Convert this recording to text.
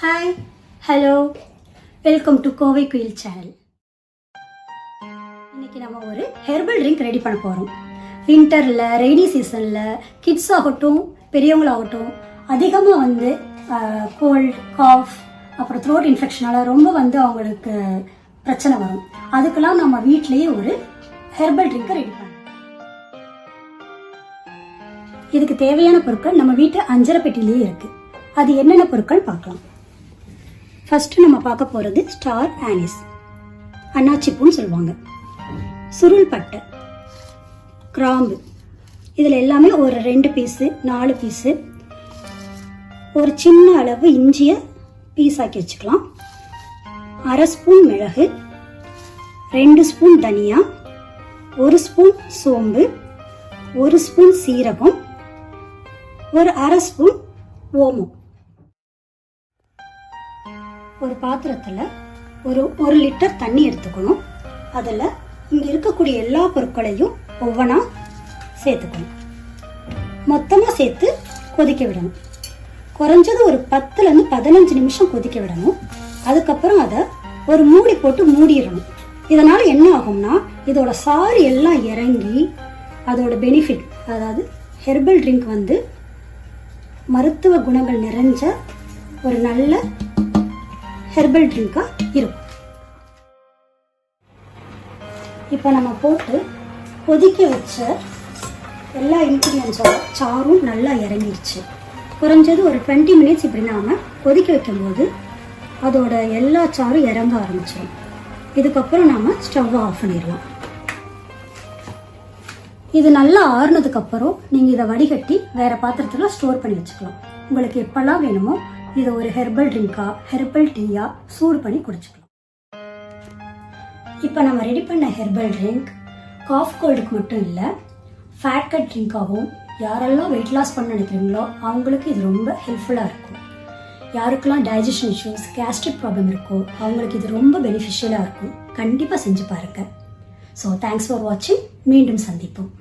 Hi, hello, welcome to Kovai குயில் channel. இன்னைக்கு நம்ம ஒரு ஹெர்பல் ட்ரிங்க் ரெடி பண்ண போகிறோம். வின்டரில், ரெய்னி சீசனில் கிட்ஸ் ஆகட்டும் பெரியவங்களாகட்டும் அதிகமாக கோல்ட், காஃப், அப்புறம் த்ரோட் இன்ஃபெக்ஷனால ரொம்ப அவங்களுக்கு பிரச்சனை வரும். அதுக்கெல்லாம் நம்ம வீட்டிலேயே ஒரு ஹெர்பல் ட்ரிங்கை ரெடி பண்ணலாம். இதுக்கு தேவையான பொருட்கள் நம்ம வீட்டு அஞ்சரை பெட்டிலேயே இருக்கு. அது என்னென்ன பொருட்கள் பார்க்கலாம். ஃபர்ஸ்ட் நம்ம பார்க்க போறது ஸ்டார் ஆனிஸ், அன்னாச்சிப்பூன்னு சொல்லுவாங்க, சுருள் பட்டை, கிராம்பு. இதுல எல்லாமே ஒரு 2 பீஸு 4 பீஸு, ஒரு சின்ன அளவு இஞ்சிய பீஸ் ஆக்கி வச்சுக்கலாம், 1/2 ஸ்பூன் மிளகு, 2 ஸ்பூன் தனியா, 1 ஸ்பூன் சோம்பு, 1 ஸ்பூன் சீரகம், ஒரு 1/2 ஸ்பூன் ஓமம். ஒரு பாத்திரத்தில் ஒரு 1 லிட்டர் தண்ணி எடுத்துக்கணும். அதில் இங்கே இருக்கக்கூடிய எல்லா பொருட்களையும் ஒவ்வொன்றா சேர்த்துக்கணும். மொத்தமாக சேர்த்து கொதிக்க விடணும். குறைஞ்சது ஒரு 10லேருந்து 15 நிமிஷம் கொதிக்க விடணும். அதுக்கப்புறம் அதை ஒரு மூடி போட்டு மூடிடணும். இதனால் என்ன ஆகும்னா இதோட சாறு எல்லாம் இறங்கி அதோட பெனிஃபிட், அதாவது ஹெர்பல் ட்ரிங்க் மருத்துவ குணங்கள் நிறைஞ்ச ஒரு நல்ல ஹெர்பல் ட்ரிங்கா இருக்கும். இப்போ நம்ம போட்டு கொதிக்க வச்ச எல்லா இன்கிரீடியன்ஸோட சாரும் நல்லா இறங்கிருச்சு. குறைஞ்சது ஒரு 20 மினிட்ஸ் இப்படி நாம கொதிக்க வைக்கும் போது அதோட எல்லா சாரும் இறங்க ஆரம்பிச்சிடும். இதுக்கப்புறம் நாம ஸ்டவ் ஆஃப் பண்ணிடலாம். இது நல்லா ஆறுனதுக்கு அப்புறம் நீங்க இதை வடிகட்டி வேற பாத்திரத்துல ஸ்டோர் பண்ணி வச்சுக்கலாம். உங்களுக்கு எப்பெல்லாம் வேணுமோ இதை ஒரு ஹெர்பல் ட்ரிங்கா, ஹெர்பல் டீயா சூடு பண்ணி குடிச்சுக்கலாம். இப்போ நம்ம ரெடி பண்ண ஹெர்பல் ட்ரிங்க் காஃப் கோல்டுக்கு மட்டும் இல்லை, ஃபேட் கட் ட்ரிங்காகவும் யாரெல்லாம் வெயிட் லாஸ் பண்ண நினைக்கிறீங்களோ அவங்களுக்கு இது ரொம்ப ஹெல்ப்ஃபுல்லாக இருக்கும். யாருக்கெல்லாம் டைஜஷன் இஷ்யூஸ், கேஸ்ட்ரிக் ப்ராப்ளம் இருக்கோ அவங்களுக்கு இது ரொம்ப பெனிஃபிஷியலாக இருக்கும். கண்டிப்பாக செஞ்சு பாருங்க. ஸோ தேங்க்ஸ் ஃபார் வாட்சிங். மீண்டும் சந்திப்போம்.